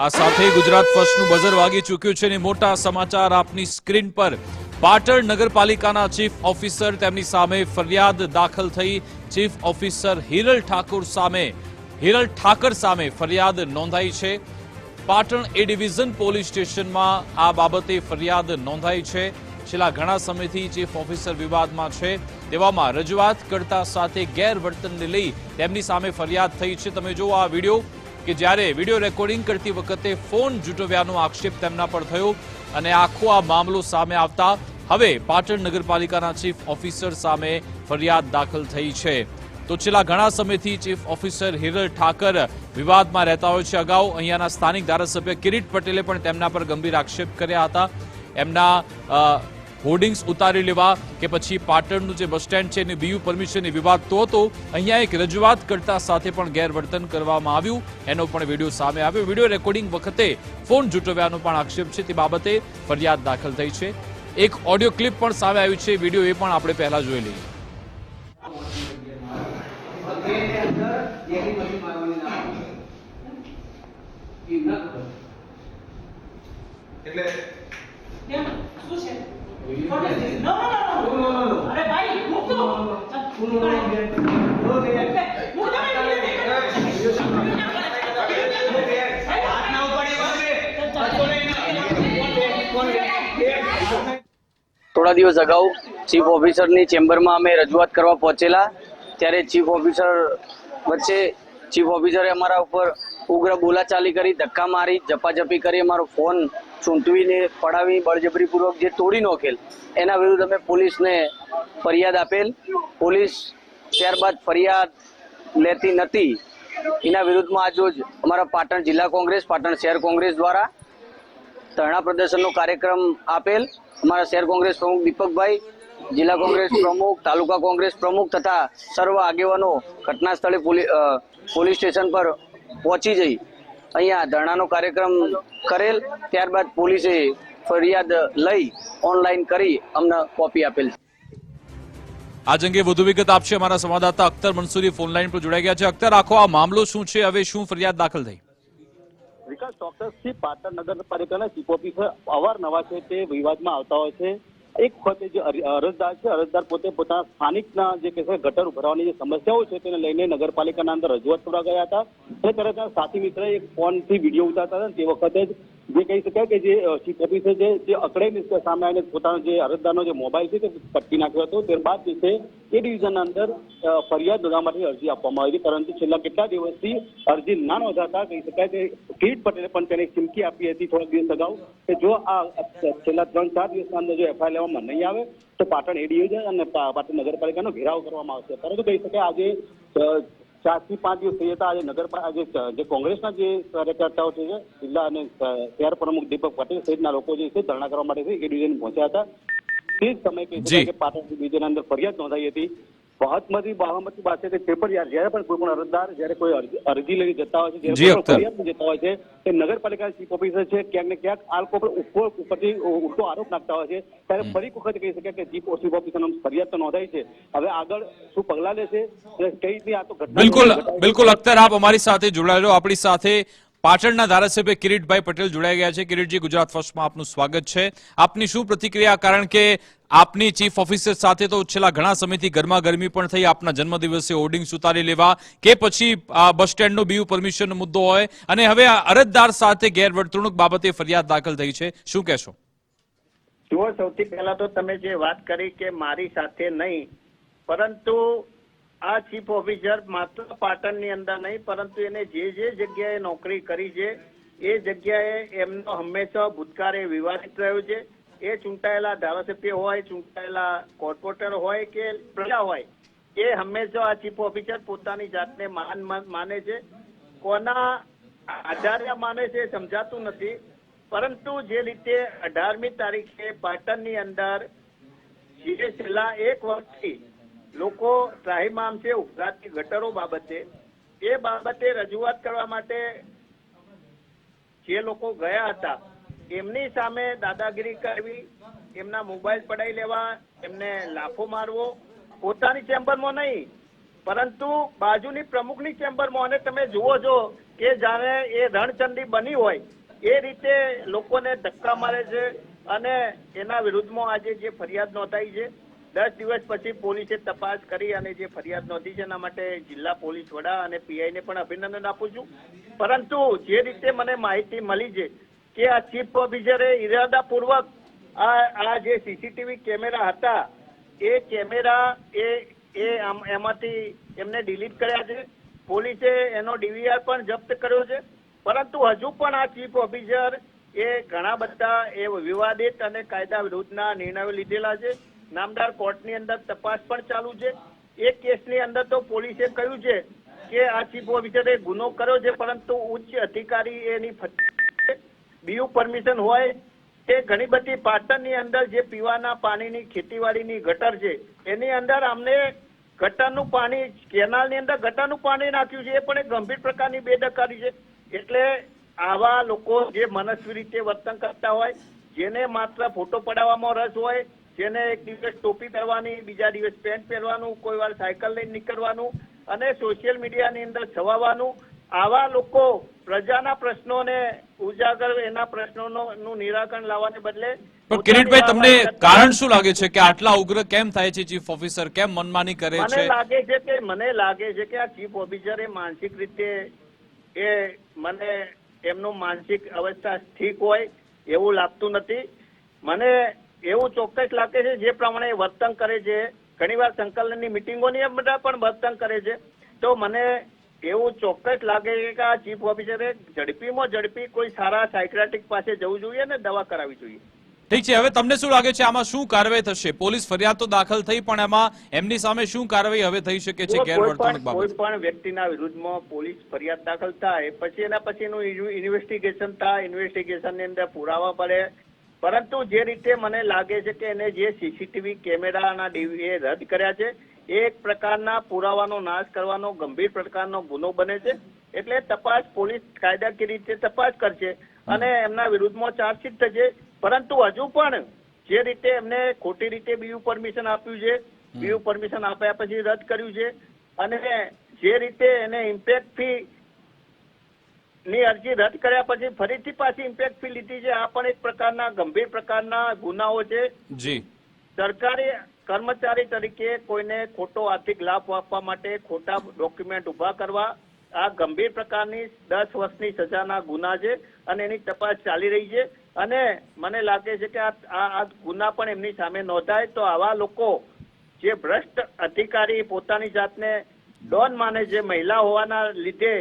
આ સાથે ગુજરાત ફર્સ્ટનું બઝર વાગી ચૂક્યું છે અને મોટા સમાચાર આપની સ્ક્રીન પર। પાટણ નગરપાલિકાના ચીફ ઓફિસર તેમની સામે ફરિયાદ દાખલ થઈ। ચીફ ઓફિસર હિરલ ઠાકર સામે ફરિયાદ નોંધાઈ છે। પાટણ એ ડિવિઝન પોલીસ સ્ટેશનમાં આ બાબતે ફરિયાદ નોંધાઈ છે। છેલ્લા ઘણા સમયથી ચીફ ઓફિસર વિવાદમાં છે, તેવામાં રજૂઆત કરતા સાથે ગેરવર્તનને લઈ તેમની સામે ફરિયાદ થઈ છે। તમે જુઓ આ વિડીયો કે જ્યારે વિડીયો રેકોર્ડિંગ કરતી વખતે ફોન જૂટવ્યાનો આક્ષેપ તેમના પર થયો અને આખો આ મામલો સામે આવતા હવે પાટણ નગરપાલિકાના ચીફ ઓફિસર સામે ફરિયાદ દાખલ થઈ છે। તો છેલ્લા ઘણા સમયથી ચીફ ઓફિસર હિરલ ઠાકર વિવાદમાં રહેતા હોય છે। અગાઉ અહીંયાના સ્થાનિક ધારાસભ્ય કિરીટ પટેલે પણ તેમના પર ગંભીર આક્ષેપ કર્યા હતા। એમના હોર્ડિંગ્સ ઉતારી લેવા કે પછી પાટણનું જે બસ સ્ટેન્ડ છે એની બીયુ પરમિશનની વિવાદ તો હતો, અહીંયા એક રજૂઆત કરતા સાથે પણ ગેરવર્તન કરવામાં આવ્યું, એનો પણ વિડીયો સામે આવ્યો। વિડીયો રેકોર્ડિંગ વખતે ફોન જૂટવ્યાનો પણ આક્ષેપ છે, તે બાબતે ફરિયાદ દાખલ થઈ છે। એક ઓડિયો ક્લિપ પણ સામે આવ્યું છે, વિડીયો એ પણ આપણે પહેલા જોઈ લઈએ। થોડા દિવસ અગાઉ ચીફ ઓફિસરની ચેમ્બરમાં અમે રજૂઆત કરવા પહોંચેલા, ત્યારે ચીફ ઓફિસર વચ્ચે ચીફ ઓફિસરે અમારા ઉપર ઉગ્ર બોલાચાલી કરી, ધક્કા મારી, ઝપાઝપી કરી, અમારો ફોન ચૂંટવીને પડાવી, બળજબરીપૂર્વક જે તોડી નોખેલ, એના વિરુદ્ધ અમે પોલીસને ફરિયાદ આપેલ। પોલીસ ત્યારબાદ ફરિયાદ લેતી નથી, એના વિરુદ્ધમાં આજરોજ અમારા પાટણ જિલ્લા કોંગ્રેસ, પાટણ શહેર કોંગ્રેસ દ્વારા ધરણા પ્રદર્શનનો કાર્યક્રમ આપેલ। અમારા શહેર કોંગ્રેસ પ્રમુખ દીપકભાઈ, જિલ્લા કોંગ્રેસ પ્રમુખ, તાલુકા કોંગ્રેસ પ્રમુખ તથા સર્વ આગેવાનો ઘટના સ્થળે પોલીસ સ્ટેશન પર પહોંચી જઈ અહીંયા ધરણાનો કાર્યક્રમ કરેલ। ત્યારબાદ પોલીસે ફરિયાદ લઈ ઓનલાઈન કરી અમને કોપી આપેલ। આજ અંગે વધુ વિગત આપશે અમારા સંવાદદાતા અખ્તર મંસૂરી ફોનલાઈન પર જોડાઈ ગયા છે। અખ્તર, આખો આ મામલો શું છે, હવે શું ફરિયાદ દાખલ થઈ? વિકાસ, ચોક્કસથી પાટણ નગરપાલિકાના ચીફ ઓફિસર અવારનવાર છે તે વિવાદમાં આવતા હોય છે। એક વખતે જે અરજદાર છે, અરજદાર પોતે પોતાના સ્થાનિકના જે કે ગટર ભરાવાની જે સમસ્યાઓ છે તેને લઈને નગરપાલિકાના અંદર રજૂઆત કરવા ગયા હતા અને ત્યારે તેના સાથી મિત્રએ એક ફોનથી વિડીયો ઉતારતા હતા। તે વખતે જ જે કહી શકાય કે જે ચીફ ઓફિસર છે જે અકળાઈને સામે આવીને પોતાનો જે અરજદારનો જે મોબાઈલ છે તે પટકી નાખ્યો હતો। ત્યારબાદ જે છે એ ડિવિઝનના અંદર ફરિયાદ નોંધવા માટે અરજી આપવામાં આવી હતી, પરંતુ છેલ્લા કેટલા દિવસથી અરજી ના નોંધાતા કહી શકાય કે કિરીટ પટેલે પણ તેને ચીમકી આપી હતી થોડા દિવસ અગાઉ કે જો આ છેલ્લા 3-4 દિવસના અંદર જો એફઆઈઆર લેવામાં નહીં આવે તો પાટણ એ ડિવિઝન અને પાટણ નગરપાલિકાનો ઘેરાવ કરવામાં આવશે। પરંતુ કહી શકાય આજે 4 થી 5 દિવસ થઈ હતા, આજે નગરપાલિકા જે કોંગ્રેસના જે કાર્યકર્તાઓ છે, જિલ્લા અને શહેર પ્રમુખ દીપક પટેલ સહિતના લોકો જે છે ધરણા કરવા માટે એ ડિવિઝન પહોંચ્યા હતા। તે જ સમયે કહી શકાય કે પાટણ ડિવિઝન અંદર ફરિયાદ નોંધાઈ હતી। બહામતી પાસે તે પેપર જયારે પણ કોઈ પણ અરજદાર જયારે કોઈ અરજી લઈ જતા હોય છે, જયારે ફરિયાદ જતા હોય છે, તે નગરપાલિકા ચીફ ઓફિસર છે ક્યાંક ને ક્યાંક આ લોકો ઉપરથી ઉલટો આરોપ નાખતા હોય છે। ત્યારે ફરી વખત કહી શકાય કે ચીફ ઓફિસર ફરિયાદ તો નોંધાઈ છે, હવે આગળ શું પગલા લેશે, કઈ રીતે આ તો ઘટના। બિલકુલ અખ્તર, આપ અમારી સાથે જોડાયેલો। આપણી સાથે પાટણના ધારાસભ્ય કિરીટભાઈ પટેલ જોડાઈ ગયા છે। કિરીટજી, ગુજરાત ફર્સ્ટમાં આપનું સ્વાગત છે। આપની શું પ્રતિક્રિયા, કારણ કે આપની ચીફ ઓફિસર સાથે તો છેલ્લા ઘણા સમયથી ગરમાગરમી પણ થઈ, આપના જન્મદિવસે હોર્ડિંગ્સ ઉતારી લેવા કે પછી બસ સ્ટેન્ડનો બીયુ પરમિશનનો મુદ્દો હોય, અને હવે આ અરજદાર સાથે ગેરવર્તણૂક બાબતે ફરિયાદ દાખલ થઈ છે, શું કહેશો? જુઓ, સૌથી પહેલા તો તમે જે વાત કરી કે મારી સાથે નહીં, પરંતુ આ ચીફ ઓફિસર માત્ર પાટણની અંદર નહીં પરંતુ એને જે જગ્યાએ નોકરી કરી છે એ જગ્યાએ એમનો હંમેશા ભૂતકાળ વિવાદિત રહ્યો છે। એ ચૂંટાયેલા ધારાસભ્ય હોય, ચૂંટાયેલા કોર્પોરેટર હોય કે પ્રજા હોય, એ હંમેશા આ ચીફ ઓફિસર પોતાની જાતને મહાન માને છે। કોના આધારે માને છે સમજાતું નથી, પરંતુ જે રીતે 18મી તારીખે પાટણની અંદર જે છેલ્લા 1 વર્ષથી લોકો ત્રાહિમામ છે ઉભરાતી ગટરો બાબતે, એ બાબતે રજૂઆત કરવા માટે જે લોકો ગયા હતા એમની સામે દાદાગીરી કરવી, એમના મોબાઈલ પડાવી લેવા, એમને લાફો મારવો, પોતાની ચેમ્બરમાં નહીં પરંતુ બાજુની પ્રમુખની ચેમ્બરમાં અને તમે જુઓ છો કે જાણે એ રણચંડી બની હોય એ રીતે લોકોને ધક્કા મારે છે અને એના વિરુદ્ધમાં આજે જે ફરિયાદ નોંધાઈ છે 10 દિવસ પછી પોલીસે તપાસ કરી અને જે ફરિયાદ નોંધી છે એના માટે જિલ્લા પોલીસ વડા અને પીઆઈને પણ અભિનંદન આપું છું. પરંતુ જે રીતે મને માહિતી મળી છે કે આ ચીફ ઓફિસરે ઇરાદાપૂર્વક આ જે સીસીટીવી કેમેરા હતા એ કેમેરા એમાંથી એમને ડિલીટ કર્યા છે. પોલીસે એનો ડીવીઆર પણ જપ્ત કર્યો છે. પરંતુ હજુ પણ આ ચીફ ઓફિસર એ ઘણા બધા એ વિવાદિત અને કાયદા વિરુદ્ધના નિર્ણયો લીધેલા છે. નામદાર કોર્ટની અંદર તપાસ પણ ચાલુ છે. એક કેસની અંદર તો પોલીસે કહ્યું છે કે આ ચીફ ઓફિસરે ગુનો કર્યો છે, પરંતુ ઉચ્ચ અધિકારી એની બીયુ પરમિશન હોય કે ઘણી બધી પાટણની અંદર જે પીવાના પાણીની ખેતીવાડીની ગટર છે એની અંદર અમને ગટરનું પાણી કેનાલની અંદર ગટરનું પાણી નાખ્યું છે, એ પણ એક ગંભીર પ્રકારની બેદરકારી છે. એટલે આવા લોકો જે મનસ્વી રીતે વર્તન કરતા હોય, જેને માત્ર ફોટો પડાવવામાં રસ હોય, જેને એક દિવસ ટોપી પહેરવાની, બીજા દિવસ પેન્ટ પહેરવાનું, કોઈ વાર સાયકલ લઈને નીકળવાનું અને સોશિયલ મીડિયાની અંદર છવાવાનું, આવા લોકો પ્રજાના પ્રશ્નોને ઉજાગર એના પ્રશ્નોનું નિરાકરણ લાવવાને બદલે પણ કિરીટભાઈ તમને કારણ શું લાગે છે કે આટલા ઉગ્ર કેમ થાય છે? ચીફ ઓફિસર કેમ મનમાની કરે છે? મને લાગે છે કે આ ચીફ ઓફિસર એ માનસિક રીતે મને એમનું માનસિક અવસ્થા ઠીક હોય એવું લાગતું નથી. મને એવું ચોક્કસ લાગે છે જે પ્રમાણે વર્તન કરે છે, ઘણીવાર સંકલનની મિટિંગોની બધા પણ વર્તન કરે છે, તો મને એવું ચોક્કસ લાગે છે કે આ ચીફ ઓફિસરે ઝડપીમાં ઝડપી કોઈ સારા સાયક્રેટિક પાસે જવું જોઈએ ને દવા કરાવવી જોઈએ. ઠીક છે, હવે તમને શું લાગે છે આમાં શું કાર્યવાહી થશે? પોલીસ ફરિયાદ તો દાખલ થઈ, પણ એમાં એમની સામે શું કાર્યવાહી હવે થઈ શકે છે ગેરવર્તણૂક બાબતે? કોઈ પણ વ્યક્તિના વિરુદ્ધમાં પોલીસ ફરિયાદ દાખલ થાય પછી એના પછીનું ઇન્વેસ્ટિગેશન થાય, ઇન્વેસ્ટિગેશનની અંદર પુરાવા પડે. પરંતુ જે રીતે મને લાગે છે કે એને જે સીસીટીવી કેમેરાના ડીવીએ રદ કર્યા છે એ એક પ્રકારના પુરાવાનો નાશ કરવાનો ગંભીર પ્રકારનો ગુનો બને છે. એટલે તપાસ પોલીસ કાયદાકીય રીતે તપાસ કરશે અને એમના વિરુદ્ધમાં ચાર્જશીટ થશે. પરંતુ હજુ પણ જે રીતે એમને ખોટી રીતે બીયુ પરમિશન આપ્યું છે, બીયુ પરમિશન આપ્યા પછી રદ કર્યું છે અને જે રીતે એને ઇમ્પેક્ટ ફી ની અરજી રદ કર્યા પછી ફરીથી પાછી ઇમ્પેક્ટ ફી લીધી છે, આ પણ એક પ્રકારના ગંભીર પ્રકારના ગુનાઓ છે. જી, સરકારી કર્મચારી તરીકે કોઈને ખોટો આર્થિક લાભ આપવા માટે ખોટા ડોક્યુમેન્ટ ઉભા કરવા, આ ગંભીર પ્રકારની 10 વર્ષની સજાના ગુના છે અને એની તપાસ ચાલી રહી છે. અને મને લાગે છે કે આ ગુના પણ એમની સામે નોંધાય તો આવા લોકો જે ભ્રષ્ટ અધિકારી પોતાની જાતને ડોન માને છે, મહિલા હોવાના લીધે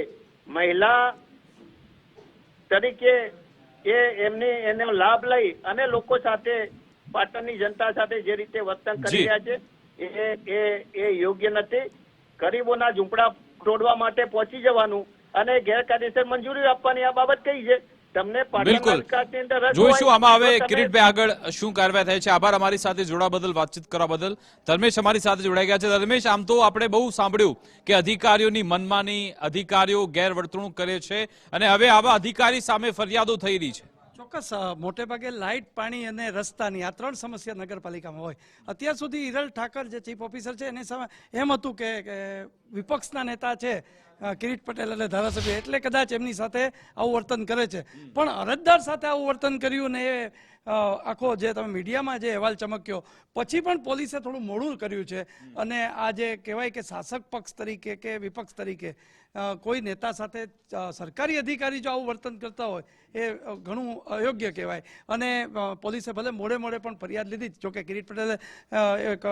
મહિલા તરીકે એનો લાભ લઈ અને લોકો સાથે, પાટણની જનતા સાથે જે રીતે વર્તન કરી રહ્યા છે એ યોગ્ય નથી. ગરીબોના ઝૂંપડા તોડવા માટે પહોંચી જવાનું અને ગેરકાયદેસર મંજૂરી આપવાની આ બાબત કઈ છે? તમને બિલકુલ જોઈશું આમાં હવે કિરીટભાઈ આગળ શું કાર્યવાહી થાય છે. આભાર અમારી સાથે જોડા બદલ, વાતચીત કરવા બદલ. ધર્મેશ અમારી સાથે જોડાઈ ગયા છે. ધર્મેશ, આમ તો આપણે બહુ સાંભળ્યું કે અધિકારીઓની મનમાની, અધિકારીઓ ગેરવર્તણૂક કરે છે અને હવે આવા અધિકારી સામે ફરિયાદો થઈ રહી છે. ચોક્કસ, મોટે ભાગે લાઇટ, પાણી અને રસ્તાની આ 3 સમસ્યા નગરપાલિકામાં હોય. અત્યાર સુધી હિરલ ઠાકર જે ચીફ ઓફિસર છે એની સામે એમ હતું કે વિપક્ષના નેતા છે કિરીટ પટેલ એટલે ધારાસભ્ય, એટલે કદાચ એમની સાથે આવું વર્તન કરે છે. પણ અરજદાર સાથે આવું વર્તન કર્યું ને એ આખો જે તમે મીડિયામાં જે અહેવાલ ચમક્યો પછી પણ પોલીસે થોડું મોડું કર્યું છે. અને આ જે કહેવાય કે શાસક પક્ષ તરીકે કે વિપક્ષ તરીકે કોઈ નેતા સાથે સરકારી અધિકારી જો આવું વર્તન કરતા હોય એ ઘણું અયોગ્ય કહેવાય. અને પોલીસે ભલે મોડે પણ ફરિયાદ લીધી. જોકે કિરીટ પટેલે એક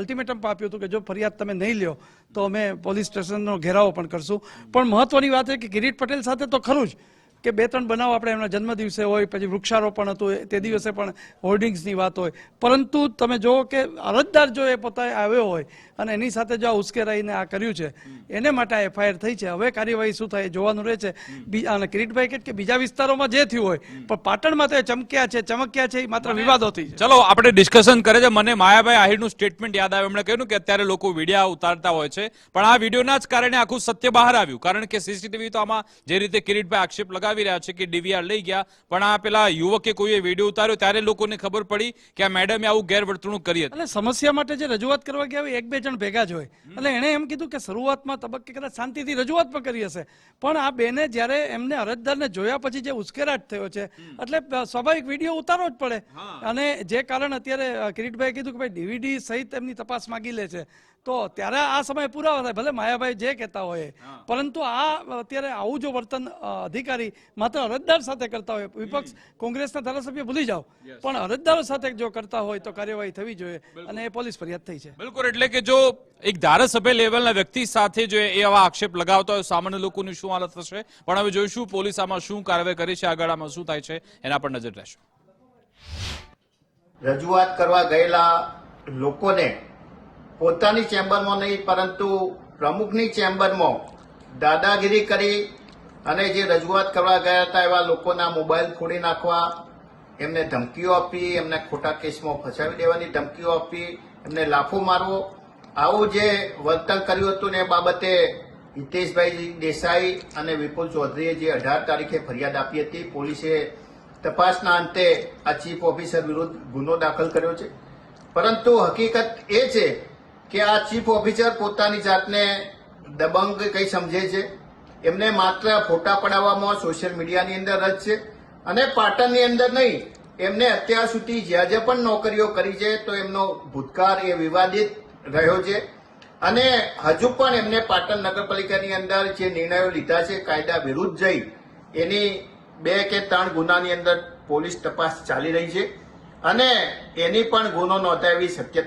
અલ્ટિમેટમ આપ્યું હતું કે જો ફરિયાદ તમે નહીં લ્યો તો અમે પોલીસ સ્ટેશનનો ઘેરાવો પણ કરશું. પણ મહત્વની વાત છે કે કિરીટ પટેલ સાથે તો ખરું જ કે 2-3 બનાવ આપણે એમના જન્મદિવસે હોય, પછી વૃક્ષારોપણ હતું તે દિવસે પણ હોર્ડિંગ્સની વાત હોય. પરંતુ તમે જુઓ કે અરજદાર જો એ પોતે આવ્યો હોય અને એની સાથે જો આ ઉશ્કેરાઈને આ કર્યું છે એને માટે આ એફઆઈઆર થઈ છે. હવે કાર્યવાહી શું થાય જોવાનું રહે છે. અને કિરીટભાઈ કે બીજા વિસ્તારોમાં જે થયું હોય પણ પાટણમાં તો ચમક્યા છે એ માત્ર વિવાદોથી. ચલો આપણે ડિસ્કશન કરે છે. મને માયાભાઈ આહિરનું સ્ટેટમેન્ટ યાદ આવ્યું. એમણે કહ્યું કે અત્યારે લોકો વિડીયો ઉતારતા હોય છે, પણ આ વિડીયોના જ કારણે આખું સત્ય બહાર આવ્યું. કારણ કે સીસીટીવી તો આમાં જે રીતે કિરીટભાઈ આક્ષેપ લગાવ્યો બતાવી રહ્યા છે કે ડીવીઆર લઈ ગયા, પણ આ પેલા યુવકે કોઈએ વિડીયો ઉતાર્યો ત્યારે લોકોને ખબર પડી કે આ મેડમે આવું ગેરવર્તણૂક કરી હતી. એટલે સમસ્યા માટે જે રજૂઆત કરવા ગયા હોય 1-2 જણ ભેગા જ હોય. એટલે એણે એમ કીધું કે શરૂઆતમાં તબક્કે કદાચ શાંતિથી રજૂઆત પણ કરી હશે, પણ આ બેને જ્યારે એમને અરજદારને જોયા પછી જે ઉશ્કેરાટ થયો છે એટલે સ્વાભાવિક વિડીયો ઉતારવો જ પડે. અને જે કારણ અત્યારે કિરીટભાઈએ કીધું કે ભાઈ ડીવીડી સહિત એમની તપાસ માંગી લે છે, તો ત્યારે આ સમયે પુરાવા થાય. ભલે માયાભાઈ જે કહેતા હોય, પરંતુ આ અત્યારે આવું જો વર્તન અધિકારી માત્ર અરજદાર સાથે કરતા હોય, વિપક્ષ કોંગ્રેસના ધારાસભ્ય ભૂલી જાઓ, પણ અરજદારો સાથે જો કરતા હોય તો કાર્યવાહી થવી જોઈએ, અને એ પોલીસ ફરિયાદ થઈ છે. બિલકુલ, એટલે કે જો એક ધારાસભ્ય લેવલના વ્યક્તિ સાથે જો એ આવા આક્ષેપ લગાવતા હોય, સામાન્ય લોકોની શું હાલત થશે. પણ હવે જોઈશું પોલીસ આમાં શું કાર્યવાહી કરે છે, આગળ આમાં શું થાય છે એના પર નજર રહેશે. રજૂઆત કરવા ગયેલા લોકોને પોતાની ચેમ્બરમાં નહીં પરંતુ પ્રમુખની ચેમ્બરમાં દાદાગીરી કરી અને જે રજૂઆત કરવા ગયા હતા એવા લોકોના મોબાઈલ ફોડી નાખવા, એમને ધમકીઓ આપી, એમને ખોટા કેસમાં ફસાવી દેવાની ધમકીઓ આપી, એમને લાફો મારવો, આવું જે વર્તન કર્યું હતું ને એ બાબતે હિતેશભાઈ દેસાઈ અને વિપુલ ચૌધરીએ જે 18 તારીખે ફરિયાદ આપી હતી, પોલીસે તપાસના અંતે આ ચીફ ઓફિસર વિરુદ્ધ ગુનો દાખલ કર્યો છે. પરંતુ હકીકત એ છે કે આ ચીફ ઓફિસર પોતાની જાતને દબંગ કઈ સમજે છે. એમને માત્ર ફોટા પડાવવામાં સોશિયલ મીડિયાની અંદર જ છે, અને પાટણની અંદર નહીં, એમને અત્યાર સુધી જ્યાં જે પણ નોકરીઓ કરી છે તો એમનો ભૂતકાળ એ વિવાદિત રહ્યો છે, અને હજુ પણ એમને પાટણ નગરપાલિકાની અંદર જે નિર્ણયો લીધા છે કાયદા વિરુદ્ધ જઈ એની 2 કે 3 ગુનાની અંદર પોલીસ તપાસ ચાલી રહી છે, અને એની પણ ગુનો નોંધાવી શક્યતા